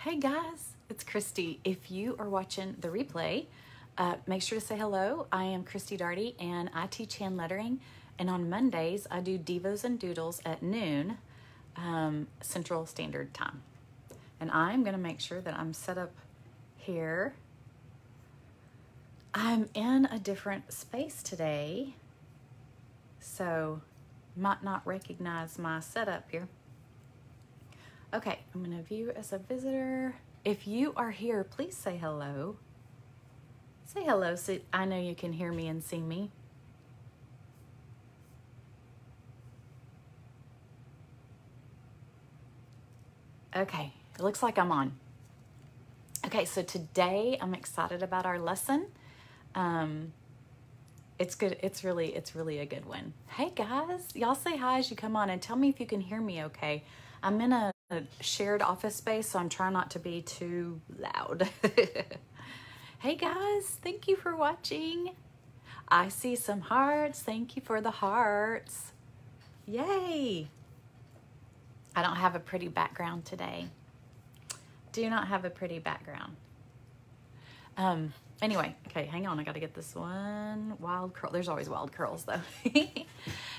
Hey guys, it's Christy. If you are watching the replay, make sure to say hello. I am Christy Darty and I teach hand lettering. And on Mondays, I do Devos and Doodles at noon Central Standard Time. And I'm going to make sure that I'm set up here. I'm in a different space today, so might not recognize my setup here. Okay, I'm going to view as a visitor. If you are here, please say hello. Say hello so I know you can hear me and see me. Okay, it looks like I'm on. Okay, so today I'm excited about our lesson. It's good. It's really a good one. Hey guys, y'all say hi as you come on and tell me if you can hear me okay. I'm in a shared office space, so I'm trying not to be too loud. Hey guys, thank you for watching. I see some hearts. Thank you for the hearts. Yay. I don't have a pretty background today. Do not have a pretty background. Anyway, okay, hang on. I got to get this one. Wild curl. There's always wild curls though.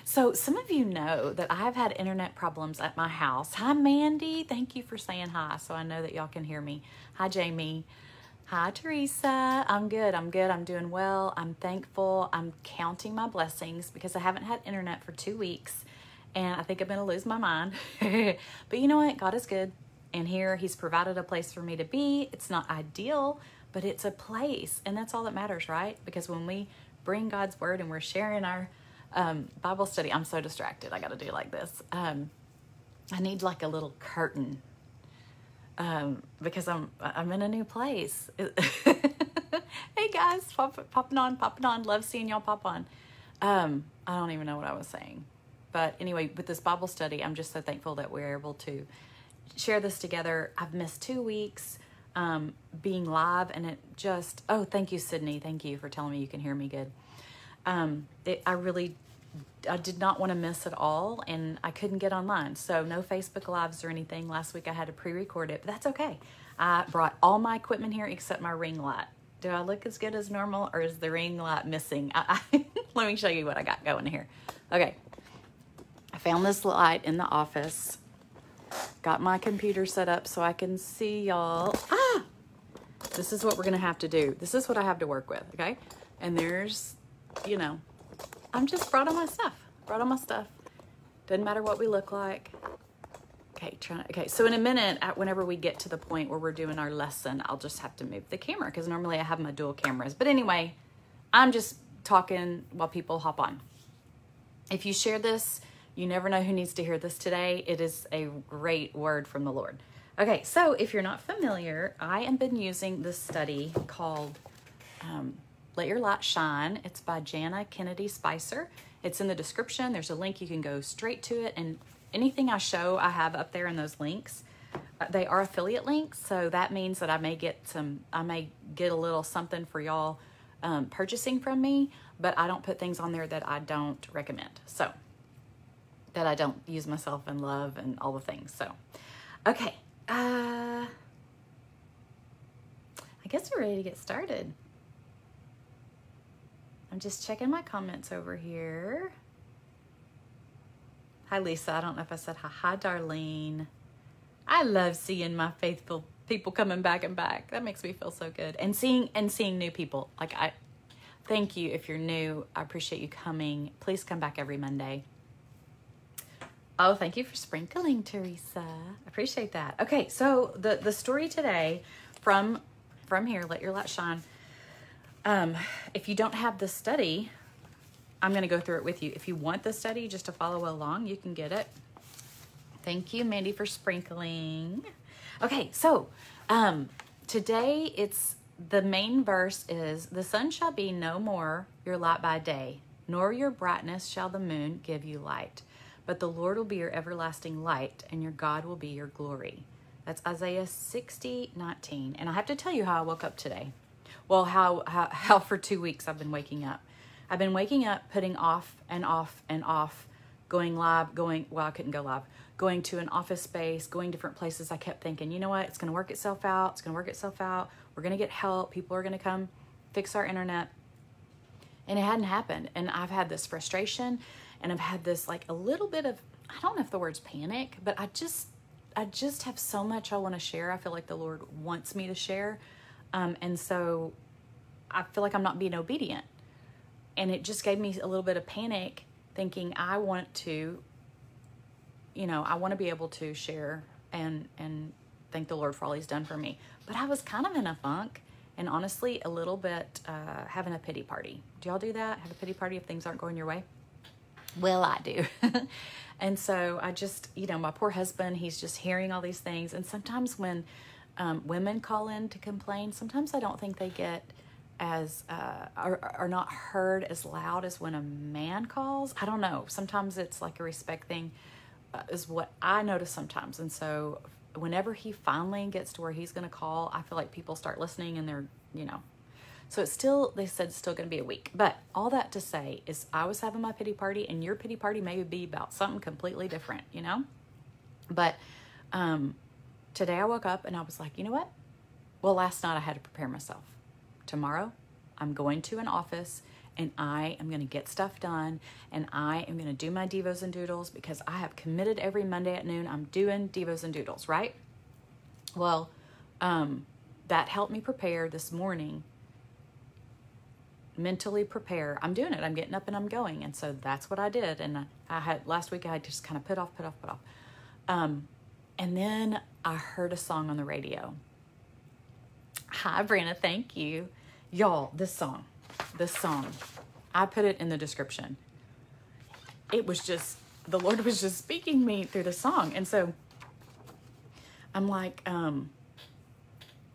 So some of you know that I've had internet problems at my house. Hi, Mandy. Thank you for saying hi. So I know that y'all can hear me. Hi, Jamie. Hi, Teresa. I'm good. I'm doing well. I'm thankful. I'm counting my blessings because I haven't had internet for 2 weeks and I think I'm going to lose my mind. But you know what? God is good. And here he's provided a place for me to be. It's not ideal, but it's a place. And that's all that matters, right? Because when we bring God's word and we're sharing our Bible study, I'm so distracted. I got to do like this. I need like a little curtain because I'm in a new place. Hey guys, popping on. Love seeing y'all pop on. I don't even know what I was saying. But anyway, with this Bible study, I'm just so thankful that we're able to share this together. I've missed 2 weeks being live, and it just, oh, thank you, Sydney. Thank you for telling me you can hear me good. I did not want to miss it all, and I couldn't get online. So no Facebook Lives or anything. Last week I had to pre-record it, but that's okay. I brought all my equipment here except my ring light. Do I look as good as normal, or is the ring light missing? Let me show you what I got going here. Okay. I found this light in the office. Got my computer set up so I can see y'all. This is what we're going to have to do. This is what I have to work with, okay? And there's, you know, I'm just brought on my stuff. Doesn't matter what we look like. Okay, so in a minute, whenever we get to the point where we're doing our lesson, I'll just have to move the camera because normally I have my dual cameras. But anyway, I'm just talking while people hop on. If you share this, you never know who needs to hear this today. It is a great word from the Lord. Okay, so if you're not familiar, I have been using this study called Let Your Light Shine. It's by Jana Kennedy Spicer. It's in the description. There's a link. You can go straight to it. And anything I show, I have up there in those links. They are affiliate links, so that means that I may get a little something for y'all purchasing from me, but I don't put things on there that I don't recommend. So that I don't use myself and love and all the things. So, okay. I guess we're ready to get started. I'm just checking my comments over here. Hi, Lisa. I don't know if I said hi. Hi, Darlene. I love seeing my faithful people coming back and back. That makes me feel so good. And seeing new people. Like, thank you if you're new. I appreciate you coming. Please come back every Monday. Oh, thank you for sprinkling, Teresa. I appreciate that. Okay, so the story today from here, Let Your Light Shine. If you don't have the study, I'm going to go through it with you. If you want the study just to follow along, you can get it. Thank you, Mandy, for sprinkling. Okay, so today the main verse is, the sun shall be no more your light by day, nor your brightness shall the moon give you light. But the Lord will be your everlasting light, and your God will be your glory. That's Isaiah 60:19. And I have to tell you how I woke up today. Well, how for 2 weeks I've been waking up. I've been waking up, putting off and off and off going live, well, I couldn't go live, going to an office space, going different places. I kept thinking, you know what? It's going to work itself out. It's going to work itself out. We're going to get help. People are going to come fix our internet. And it hadn't happened. And I've had this frustration, and I've had this like a little bit of, I don't know if the word's panic, but I just have so much I want to share. I feel like the Lord wants me to share. And so I feel like I'm not being obedient. And it just gave me a little bit of panic, thinking I want to, I want to be able to share and thank the Lord for all he's done for me. But I was kind of in a funk, and honestly, a little bit having a pity party. Do y'all do that? Have a pity party if things aren't going your way? Well, I do. And so I just, my poor husband, he's just hearing all these things. And sometimes when women call in to complain, sometimes I don't think they get as, are not heard as loud as when a man calls. I don't know. Sometimes it's like a respect thing, is what I notice sometimes. And so whenever he finally gets to where he's going to call, I feel like people start listening, and they're, so it's still, they said it's still going to be a week. But all that to say is I was having my pity party, and your pity party may be about something completely different, But today I woke up and I was like, you know what? Well, last night I had to prepare myself. Tomorrow I'm going to an office, and I am going to get stuff done, and I am going to do my Devos and Doodles, because I have committed every Monday at noon I'm doing Devos and Doodles, right? Well, that helped me prepare this morning. Mentally prepare. I'm doing it. I'm getting up and I'm going. And so that's what I did. And I had, last week I had just kind of put off. And then I heard a song on the radio. Hi, Brenda. Thank you. Y'all, this song, I put it in the description. It was just, the Lord was just speaking me through the song. And so I'm like,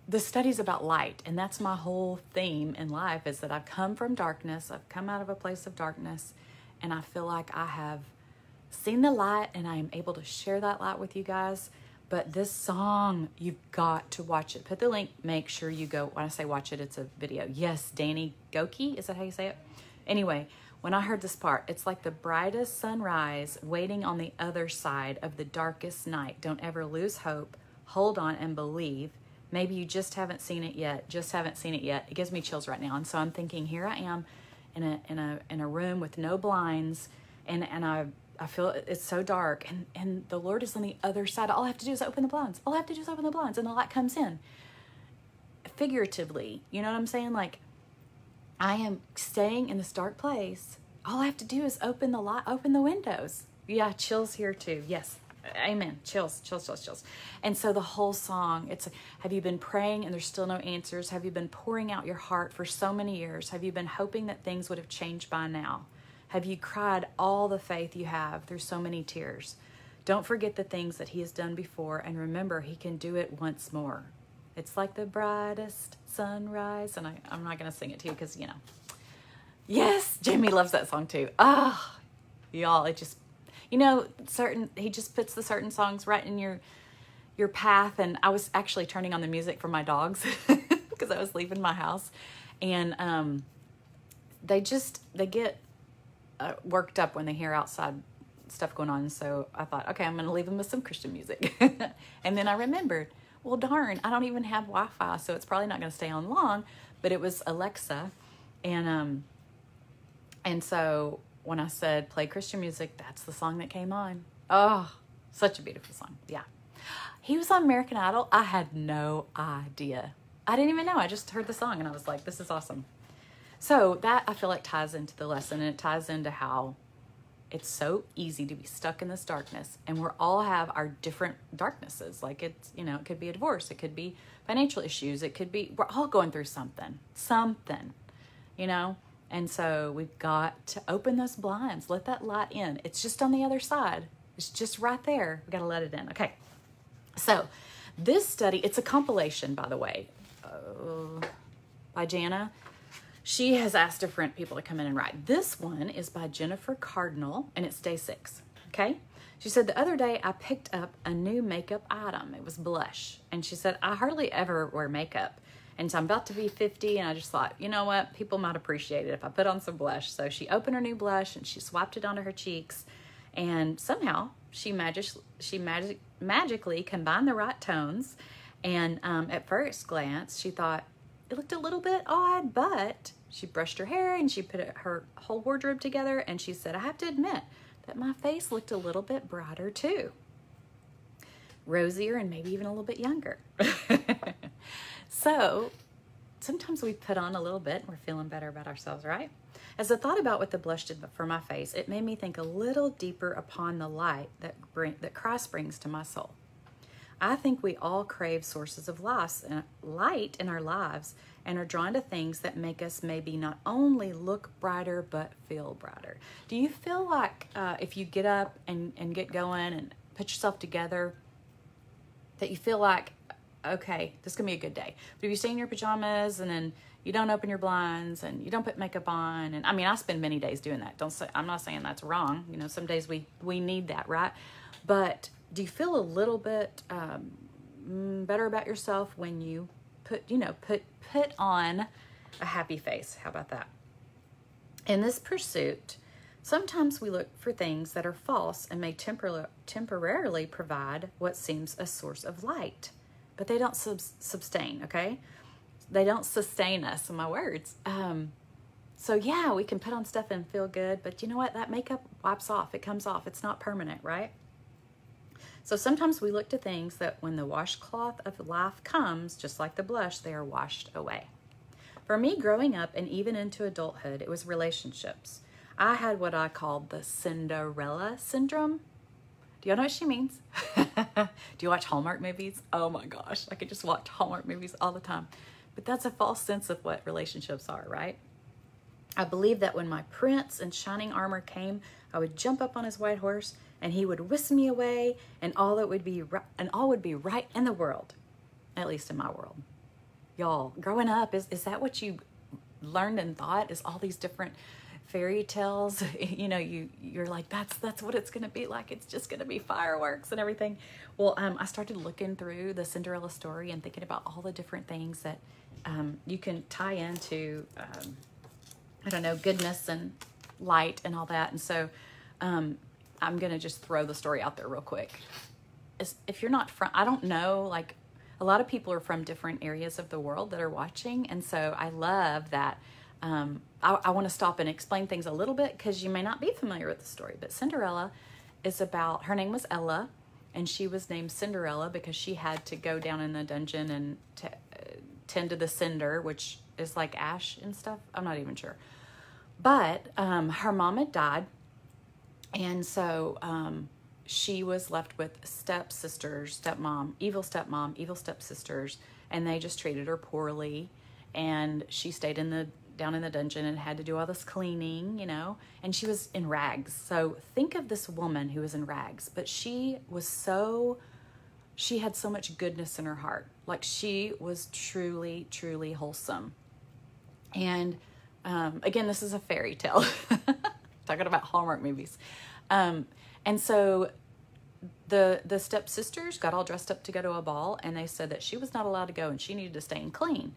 the study's about light, and that's my whole theme in life, is that I've come from darkness. I've come out of a place of darkness, and I feel like I have seen the light, and I am able to share that light with you guys. But this song, you've got to watch it. Put the link. Make sure you go. When I say watch it, it's a video. Yes, Danny Goki. Is that how you say it? Anyway, when I heard this part, it's like the brightest sunrise waiting on the other side of the darkest night. Don't ever lose hope. Hold on and believe. Maybe you just haven't seen it yet. It gives me chills right now. And so I'm thinking, here I am in a room with no blinds, and I feel it's so dark, and the Lord is on the other side. All I have to do is open the blinds. And the light comes in. Figuratively, you know what I'm saying? Like, I am staying in this dark place. All I have to do is open the light, open the windows. Yeah, chills here too. Yes. Amen. Chills. And so the whole song, it's, have you been praying and there's still no answers? Have you been pouring out your heart for so many years? Have you been hoping that things would have changed by now? Have you cried all the faith you have through so many tears? Don't forget the things that he has done before, and remember he can do it once more. It's like the brightest sunrise. And I'm not going to sing it to you because, yes, Jamie loves that song too. Y'all, it just, he just puts the certain songs right in your path. And I was actually turning on the music for my dogs because I was leaving my house, and they get worked up when they hear outside stuff going on. So I thought, okay, I'm going to leave them with some Christian music. And then I remembered, well, darn, I don't even have Wi-Fi, so it's probably not going to stay on long. But it was Alexa, and so when I said play Christian music, that's the song that came on. Oh, such a beautiful song. Yeah. He was on American Idol. I had no idea. I didn't even know. I just heard the song and I was like, this is awesome. So that, I feel like, ties into the lesson, and it ties into how it's so easy to be stuck in this darkness, and we all have our different darknesses. Like, it's, it could be a divorce. It could be financial issues. It could be, we're all going through something, And so we've got to open those blinds, let that light in. It's just on the other side. It's just right there. We got to let it in. Okay. So this study, it's a compilation, by the way, by Jana. She has asked different people to come in and write. This one is by Jennifer Cardinal, and it's day 6. Okay. She said, the other day I picked up a new makeup item. It was blush. And she said, I hardly ever wear makeup. And so I'm about to be 50, and I just thought, you know what? People might appreciate it if I put on some blush. So she opened her new blush, and she swiped it onto her cheeks. And somehow magically combined the right tones. And at first glance, she thought it looked a little bit odd, but she brushed her hair and she put her whole wardrobe together, and she said, I have to admit that my face looked a little bit brighter too. Rosier and maybe even a little bit younger. So sometimes we put on a little bit and we're feeling better about ourselves, right? As I thought about what the blush did for my face, it made me think a little deeper upon the light that Christ brings to my soul. I think we all crave sources of light in our lives and are drawn to things that make us maybe not only look brighter, but feel brighter. Do you feel like if you get up and get going and put yourself together, that you feel like, okay, this is going to be a good day? But if you stay in your pajamas and then you don't open your blinds and you don't put makeup on, and I mean, I spend many days doing that. I'm not saying that's wrong. You know, some days we need that, right? But do you feel a little bit better about yourself when you put on a happy face? How about that? In this pursuit, sometimes we look for things that are false and may temporarily provide what seems a source of light, but they don't sustain, okay? They don't sustain us, in my words. So yeah, we can put on stuff and feel good, but you know what? That makeup wipes off. It comes off. It's not permanent, right? So sometimes we look to things that when the washcloth of life comes, just like the blush, they are washed away. For me, growing up and even into adulthood, it was relationships. I had what I called the Cinderella syndrome. Do y'all know what she means? Do you watch Hallmark movies? Oh my gosh, I could just watch Hallmark movies all the time. But that's a false sense of what relationships are, right? I believed that when my prince in shining armor came, I would jump up on his white horse and he would whisk me away, and all would be right in the world, at least in my world. Y'all, growing up, is that what you learned and thought? Is all these different fairy tales? You know, you're like, that's what it's gonna be like. It's just gonna be fireworks and everything. Well, I started looking through the Cinderella story and thinking about all the different things that you can tie into, I don't know, goodness and light and all that. And so I'm gonna just throw the story out there real quick. If you're not from, I don't know, like a lot of people are from different areas of the world that are watching. And so I love that. I want to stop and explain things a little bit because you may not be familiar with the story. But Cinderella is about, her name was Ella, and she was named Cinderella because she had to go down in the dungeon and tend to the cinder, which is like ash and stuff. I'm not even sure. But her mom had died. And so she was left with stepsisters, evil stepmom, evil stepsisters, and they just treated her poorly. And she stayed down in the dungeon and had to do all this cleaning, you know, and she was in rags. So think of this woman who was in rags, but she had so much goodness in her heart. Like she was truly, truly wholesome. And again, this is a fairy tale. Talking about Hallmark movies. And so the stepsisters got all dressed up to go to a ball, and they said that she was not allowed to go and she needed to stay and clean.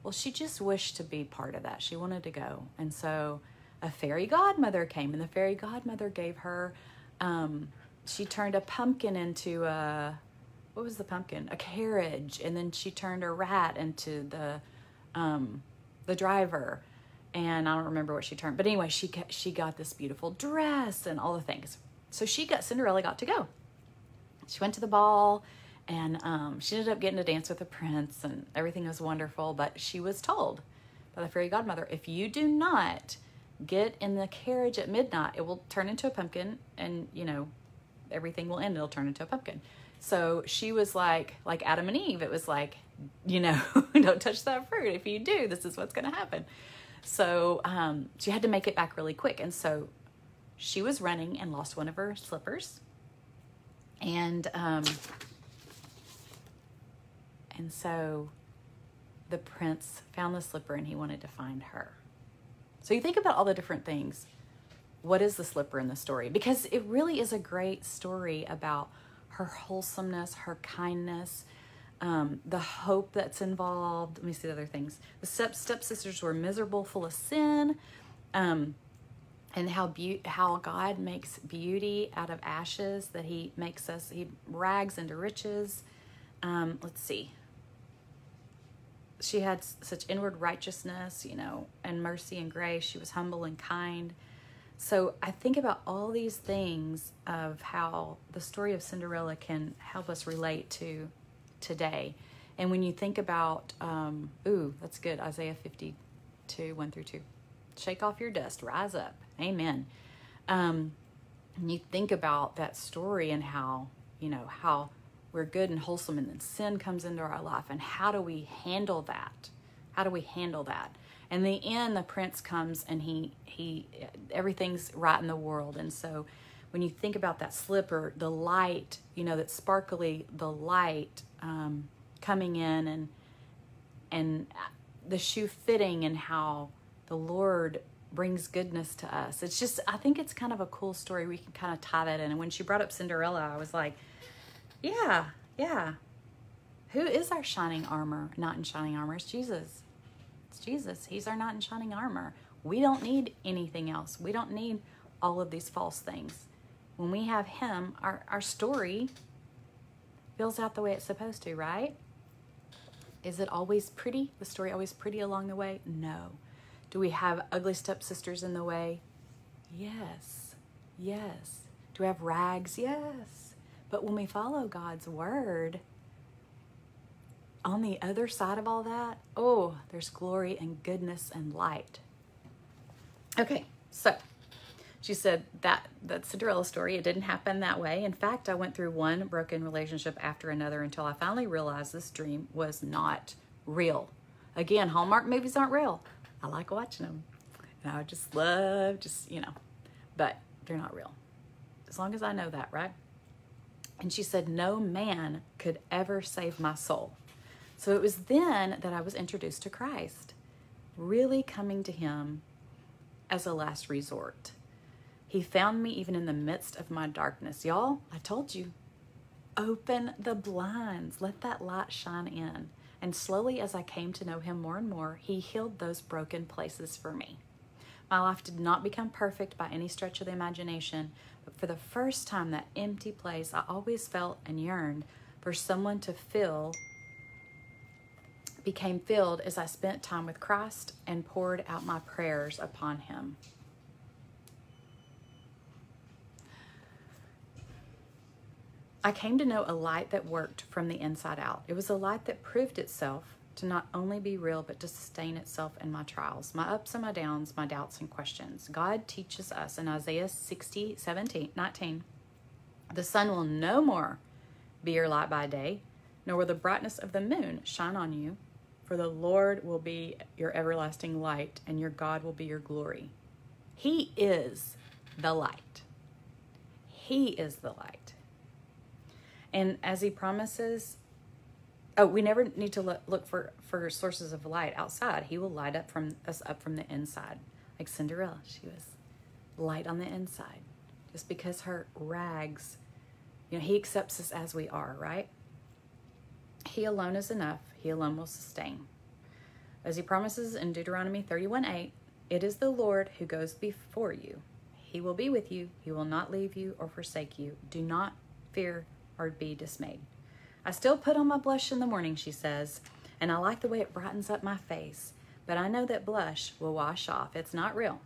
Well, she just wished to be part of that. She wanted to go. And so a fairy godmother came, and the fairy godmother gave her, she turned a pumpkin into what was the pumpkin? A carriage. And then she turned a rat into the driver. And I don't remember what she turned. But anyway, she got this beautiful dress and all the things. So Cinderella got to go. She went to the ball, and she ended up getting to dance with the prince, and everything was wonderful. But she was told by the fairy godmother, if you do not get in the carriage at midnight, it will turn into a pumpkin, and, you know, everything will end. It'll turn into a pumpkin. So she was like Adam and Eve. It was like, you know, don't touch that fruit. If you do, this is what's going to happen. So she had to make it back really quick. And so she was running and lost one of her slippers. And so the prince found the slipper, and he wanted to find her. So you think about all the different things. What is the slipper in the story? Because it really is a great story about her wholesomeness, her kindness, the hope that's involved. Let me see the other things. The stepsisters were miserable, full of sin. and how God makes beauty out of ashes, that he rags into riches. Let's see. She had such inward righteousness, and mercy and grace. She was humble and kind. So I think about all these things of how the story of Cinderella can help us relate to today. And when you think about, that's good, Isaiah 52, 1-2. Shake off your dust, rise up. Amen. And you think about that story and how we're good and wholesome, and then sin comes into our life, and how do we handle that? In the end, the prince comes, and he everything's right in the world. And so when you think about that slipper, the light, that sparkly, the light coming in, and the shoe fitting, and how the Lord brings goodness to us. It's just, I think it's kind of a cool story. We can kind of tie that in. And when she brought up Cinderella, I was like, yeah. Who is our shining armor? Not in shining armor. It's Jesus. It's Jesus. He's our knight in shining armor. We don't need anything else. We don't need all of these false things. When we have him, our story fills out the way it's supposed to, right? Is it always pretty? The story always pretty along the way? No. Do we have ugly stepsisters in the way? Yes. Do we have rags? Yes. But when we follow God's word, on the other side of all that, there's glory and goodness and light. Okay, so she said that Cinderella story, it didn't happen that way. In fact, I went through one broken relationship after another until I finally realized this dream was not real. Again, Hallmark movies aren't real. I like watching them. And I just love, but they're not real. As long as I know that, right? And she said, no man could ever save my soul. So it was then that I was introduced to Christ, really coming to him as a last resort. He found me even in the midst of my darkness. Y'all, I told you, open the blinds, let that light shine in. And slowly, as I came to know him more and more, he healed those broken places for me. My life did not become perfect by any stretch of the imagination, but for the first time, that empty place I always felt and yearned for someone to fill became filled as I spent time with Christ and poured out my prayers upon him. I came to know a light that worked from the inside out. It was a light that proved itself to not only be real, but to sustain itself in my trials, my ups and my downs, my doubts and questions. God teaches us in Isaiah 19, the sun will no more be your light by day, nor will the brightness of the moon shine on you, for the Lord will be your everlasting light, and your God will be your glory. He is the light. He is the light. And as he promises, we never need to look for sources of light outside. He will light us up from the inside. Like Cinderella, she was light on the inside. Just because her rags, he accepts us as we are, right? He alone is enough. He alone will sustain. As he promises in Deuteronomy 31:8, it is the Lord who goes before you. He will be with you. He will not leave you or forsake you. Do not fear or be dismayed. I still put on my blush in the morning, she says, and I like the way it brightens up my face, but I know that blush will wash off. It's not real.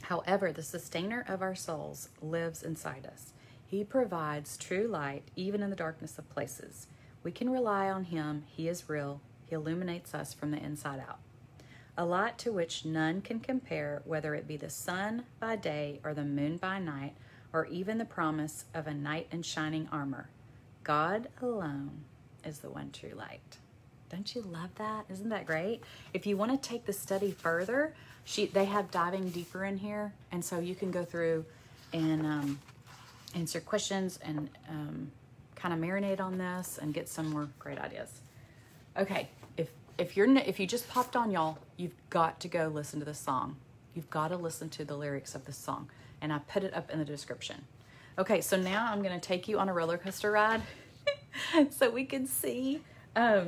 However, the sustainer of our souls lives inside us. He provides true light even in the darkness of places. We can rely on him. He is real. He illuminates us from the inside out. A light to which none can compare, whether it be the sun by day or the moon by night, or even the promise of a knight in shining armor. God alone is the one true light. Don't you love that? Isn't that great? If you want to take the study further, they have diving deeper in here, and so you can go through and answer questions and kind of marinate on this and get some more great ideas. Okay, if you just popped on, y'all, you've got to go listen to the song. You've got to listen to the lyrics of the song, and I put it up in the description. Okay, so now I'm going to take you on a roller coaster ride so we can see where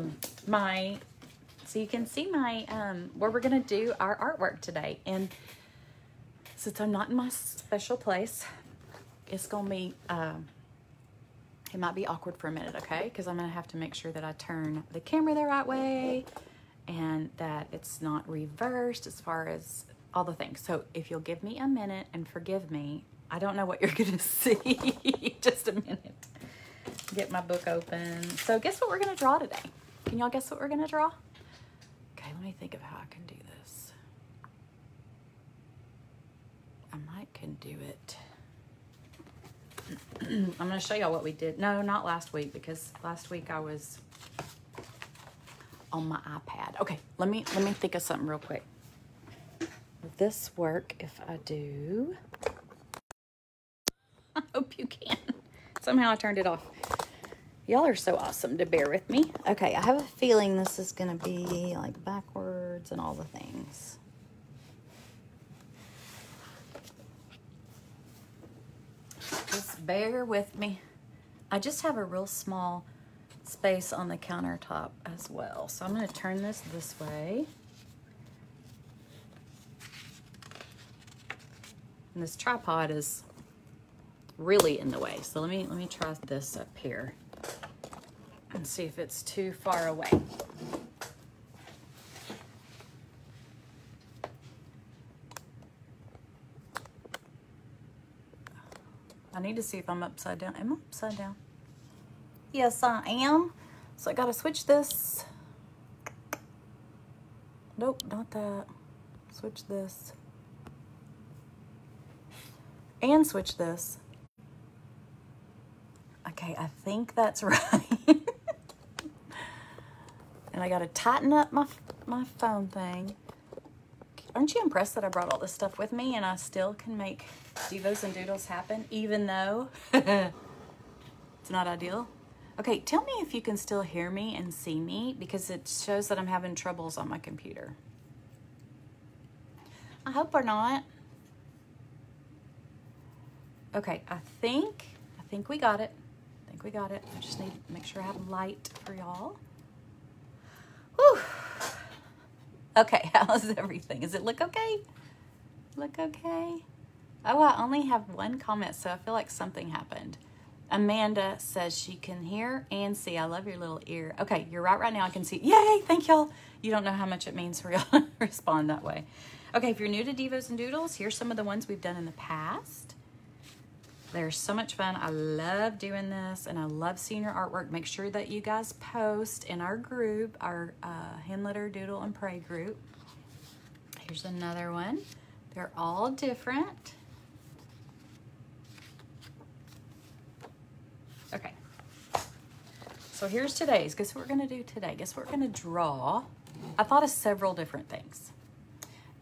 we're going to do our artwork today. And Since I'm not in my special place, it's gonna be, it might be awkward for a minute, okay? Because I'm gonna have to make sure that I turn the camera the right way and that it's not reversed as far as all the things. So if you'll give me a minute and forgive me, I don't know what you're gonna see. Just a minute. Get my book open. So guess what we're gonna draw today? Can y'all guess what we're gonna draw? Okay, let me think of how I can do this. I might can do it. I'm gonna show y'all what we did. No, not last week, because last week I was on my iPad. Okay, let me think of something real quick. Will this work if I do? I hope you can. Somehow I turned it off. Y'all are so awesome to bear with me. Okay, I have a feeling this is gonna be like backwards and all the things. Just bear with me. I just have a real small space on the countertop as well. So I'm gonna turn this way. And this tripod is really in the way. So let me try this up here and see if it's too far away. I need to see if I'm upside down. Am I upside down? Yes, I am. So I gotta switch this. Nope, not that. Switch this. And switch this. Okay, I think that's right. And I gotta tighten up my phone thing. Aren't you impressed that I brought all this stuff with me and I still can make Devos and Doodles happen, even though it's not ideal? Okay, tell me if you can still hear me and see me, because it shows that I'm having troubles on my computer. I hope we're not. Okay, I think we got it. I think we got it. I just need to make sure I have light for y'all. Whew. Okay, how's everything? Does it look okay? Look okay? Oh, I only have one comment, so I feel like something happened. Amanda says she can hear and see. I love your little ear. Okay, you're right now. I can see. Yay, thank y'all. You don't know how much it means for y'all to respond that way. Okay, if you're new to Devos and Doodles, here's some of the ones we've done in the past. They're so much fun. I love doing this, and I love seeing your artwork. Make sure that you guys post in our group, our Hand Litter, Doodle, and Pray group. Here's another one. They're all different. Okay. So here's today's. Guess what we're going to do today? Guess what we're going to draw? I thought of several different things.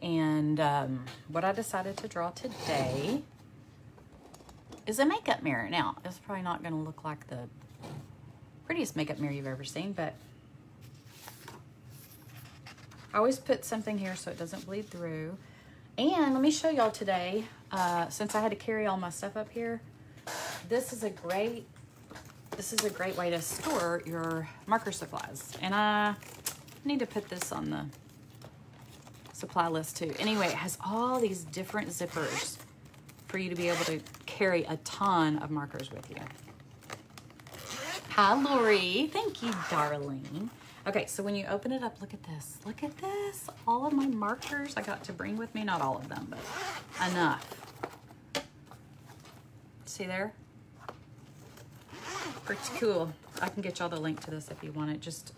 And what I decided to draw today is a makeup mirror. Now, it's probably not going to look like the prettiest makeup mirror you've ever seen, but I always put something here so it doesn't bleed through. And let me show y'all today, since I had to carry all my stuff up here, this is a great way to store your marker supplies. And I need to put this on the supply list too. Anyway, it has all these different zippers for you to be able to carry a ton of markers with you. Hi, Lori. Thank you, darling. Okay, so when you open it up, look at this. Look at this. All of my markers I got to bring with me. Not all of them, but enough. See there? Pretty cool. I can get y'all the link to this if you want it. Just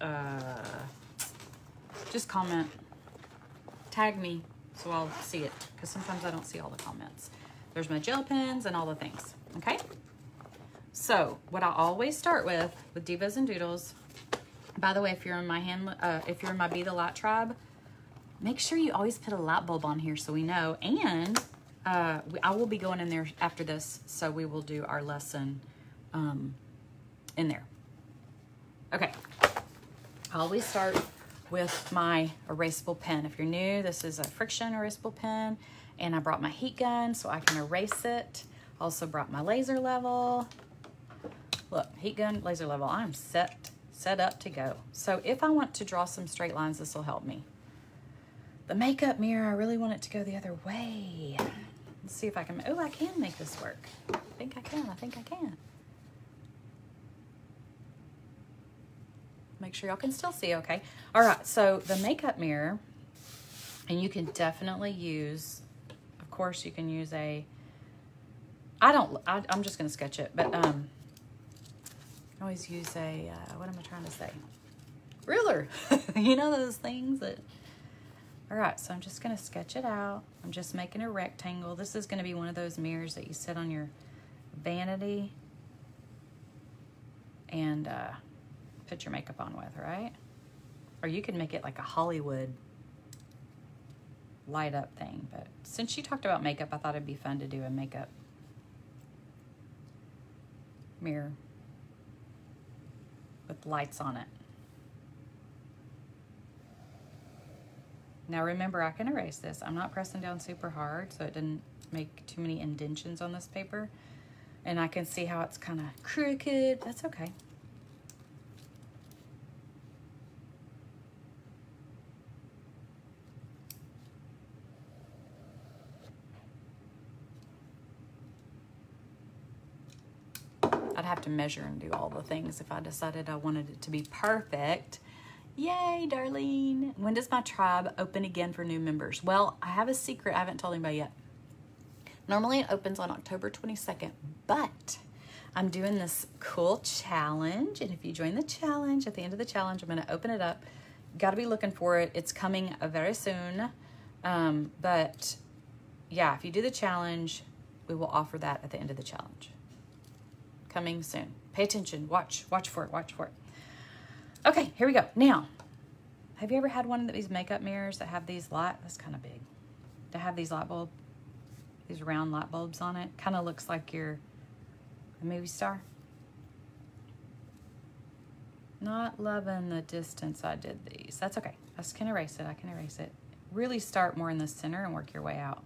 comment. Tag me so I'll see it, because sometimes I don't see all the comments. There's my gel pens and all the things, okay? So what I always start with Devos and Doodles, by the way, if you're in my Be the Light tribe, make sure you always put a light bulb on here so we know. And I will be going in there after this, so we will do our lesson in there. Okay, I always start with my erasable pen. If you're new, this is a friction erasable pen, and I brought my heat gun so I can erase it. Also brought my laser level. Look, heat gun, laser level. I'm set up to go. So if I want to draw some straight lines, this will help me. The makeup mirror, I really want it to go the other way. Let's see if I can, oh, I can make this work. I think I can. Make sure y'all can still see okay. All right, so the makeup mirror, and you can definitely use, of course you can use a, I'm just gonna sketch it, but I always use a, what am I trying to say? Ruler. You know those things that, all right, so I'm just gonna sketch it out. I'm just making a rectangle. This is gonna be one of those mirrors that you sit on your vanity and put your makeup on with, right? Or you could make it like a Hollywood light up thing, but since you talked about makeup, I thought it'd be fun to do a makeup mirror with lights on it. Now remember, I can erase this. I'm not pressing down super hard so it didn't make too many indentions on this paper. And I can see how it's kind of crooked. That's okay. I'd have to measure and do all the things if I decided I wanted it to be perfect. Yay, Darlene. When does my tribe open again for new members? Well, I have a secret I haven't told anybody yet. Normally it opens on October 22nd, but I'm doing this cool challenge. And if you join the challenge, at the end of the challenge, I'm going to open it up. Got to be looking for it. It's coming very soon. But yeah, if you do the challenge, we will offer that at the end of the challenge. Coming soon. Pay attention. Watch for it. Watch for it. Okay, here we go. Now, have you ever had one of these makeup mirrors that have these that's kind of big. To have these light bulb, these round light bulbs on it. Kind of looks like you're a movie star. Not loving the distance I did these. That's okay. I just can erase it. I can erase it. Really start more in the center and work your way out.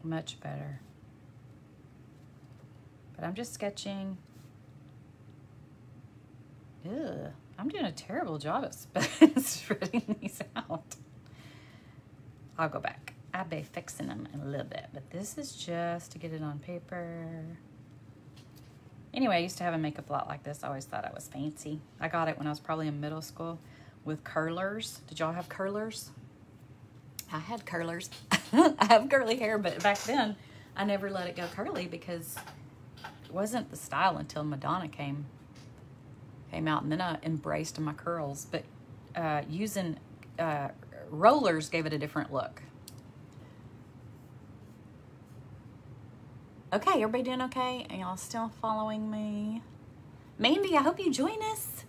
Much better. But I'm just sketching. Ugh, I'm doing a terrible job at spreading these out. I'll go back. I'll be fixing them in a little bit, but this is just to get it on paper. Anyway, I used to have a makeup lot like this. I always thought I was fancy. I got it when I was probably in middle school with curlers. Did y'all have curlers? I had curlers. I have curly hair, but back then I never let it go curly because it wasn't the style until Madonna came out, and then I embraced my curls. But using rollers gave it a different look. Okay, everybody doing okay? Are y'all still following me? Mandy, I hope you join us.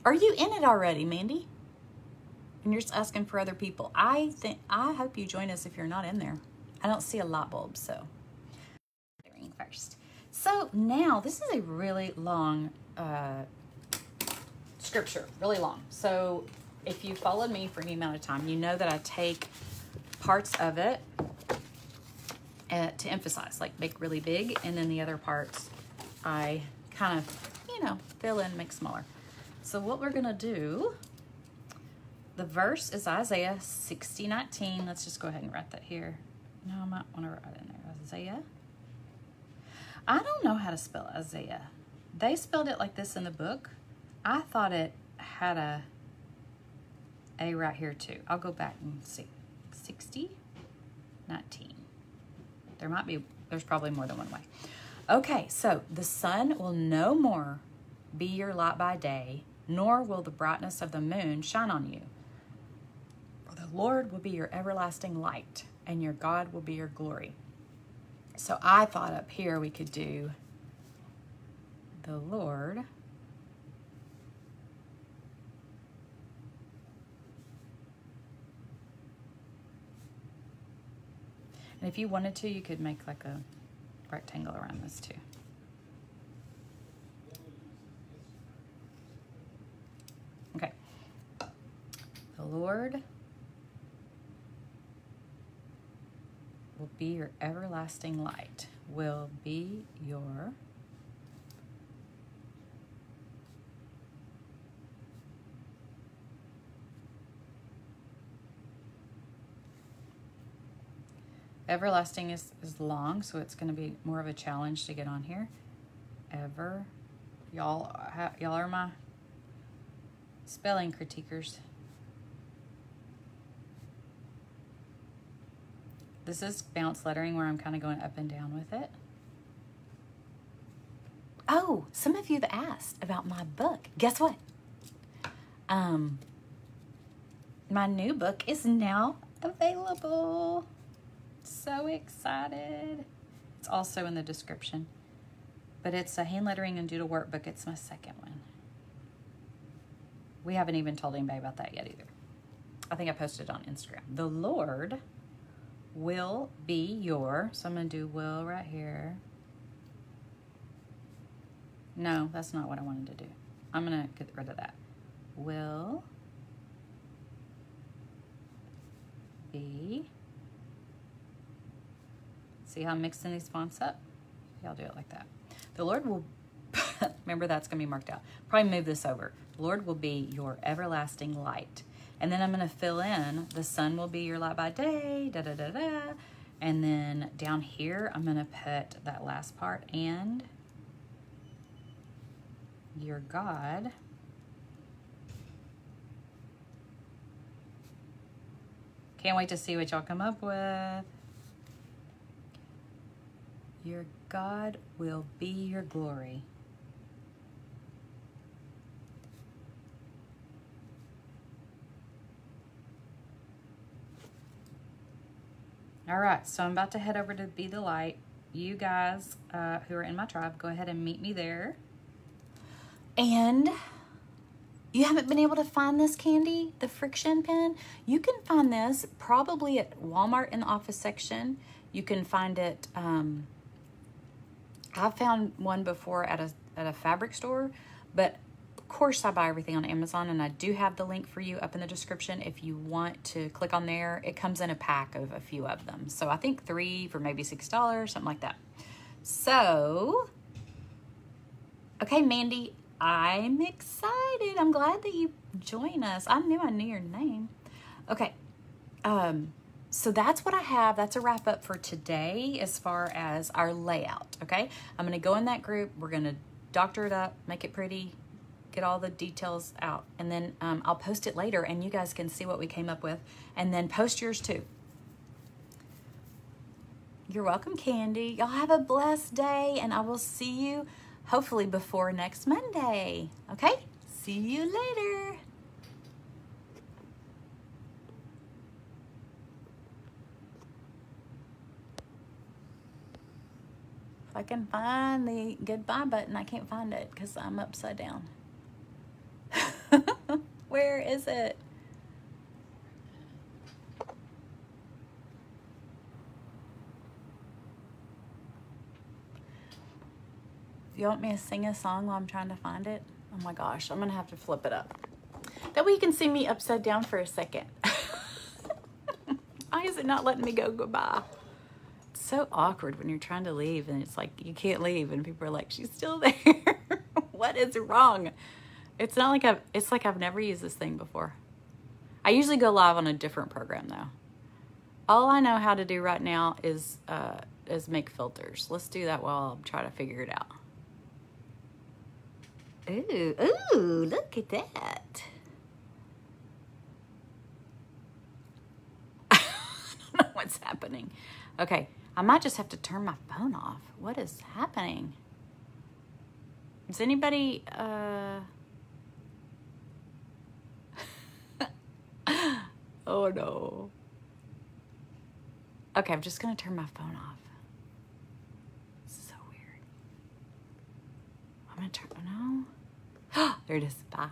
Are you in it already, Mandy? And you're just asking for other people. I hope you join us if you're not in there. I don't see a light bulb, so. First. So now, this is a really long scripture, really long. So if you followed me for any amount of time, you know that I take parts of it to emphasize, like make really big, and then the other parts I kind of, fill in, make smaller. So what we're gonna do, the verse is Isaiah 60:19. Let's just go ahead and write that here. No, I might want to write it in there. Isaiah. I don't know how to spell Isaiah. They spelled it like this in the book. I thought it had a right here too. I'll go back and see. 60:19. There's probably more than one way. Okay, so the sun will no more be your light by day, nor will the brightness of the moon shine on you. For the Lord will be your everlasting light, and your God will be your glory. So I thought up here we could do the Lord and if you wanted to, you could make like a rectangle around this too. Okay. The Lord will be your everlasting light, will be your Everlasting is long, so it's going to be more of a challenge to get on here. Y'all are my spelling critiquers. This is bounce lettering where I'm kind of going up and down with it. Oh, some of you that asked about my book. Guess what? My new book is now available. So excited. It's also in the description. But it's a hand lettering and doodle workbook. It's my second one. We haven't even told anybody about that yet either. I think I posted it on Instagram. The Lord will be your, so I'm going to do will right here. No, that's not what I wanted to do. I'm going to get rid of that. Will be. See how I'm mixing these fonts up? Yeah, I'll do it like that. The Lord will, remember that's going to be marked out. Probably move this over. The Lord will be your everlasting light. And then I'm going to fill in, the sun will be your light by day, da da da da. And then down here, I'm going to put that last part, and your God can't wait to see what y'all come up with. Your God will be your glory. All right, so I'm about to head over to Be the Light. You guys who are in my tribe, go ahead and meet me there. And you haven't been able to find this candy, the friction pen? You can find this probably at Walmart in the office section. You can find it, I found one before at a fabric store, but of course I buy everything on Amazon, and I do have the link for you up in the description if you want to click on there. It comes in a pack of a few of them. So I think 3 for maybe $6, something like that. So, okay, Mandy, I'm excited. I'm glad that you join us. I knew your name. Okay. So that's what I have. That's a wrap up for today as far as our layout. Okay. I'm going to go in that group. We're going to doctor it up, make it pretty, get all the details out. And then I'll post it later and you guys can see what we came up with, and then post yours too. You're welcome, Candy. Y'all have a blessed day, and I will see you hopefully before next Monday. Okay? See you later. If I can find the goodbye button, I can't find it because I'm upside down. Where is it? You want me to sing a song while I'm trying to find it? Oh my gosh, I'm gonna have to flip it up. That way you can see me upside down for a second. Why is it not letting me go goodbye? It's so awkward when you're trying to leave and it's like you can't leave and people are like, she's still there. What is wrong? It's not like it's like I've never used this thing before. I usually go live on a different program though. All I know how to do right now is make filters. Let's do that while I try to figure it out. Ooh, look at that. I don't know what's happening. Okay, I might just have to turn my phone off. What is happening? Is anybody, oh no. Okay, I'm just gonna turn my phone off. So weird. I'm gonna turn, no. There it is, bye.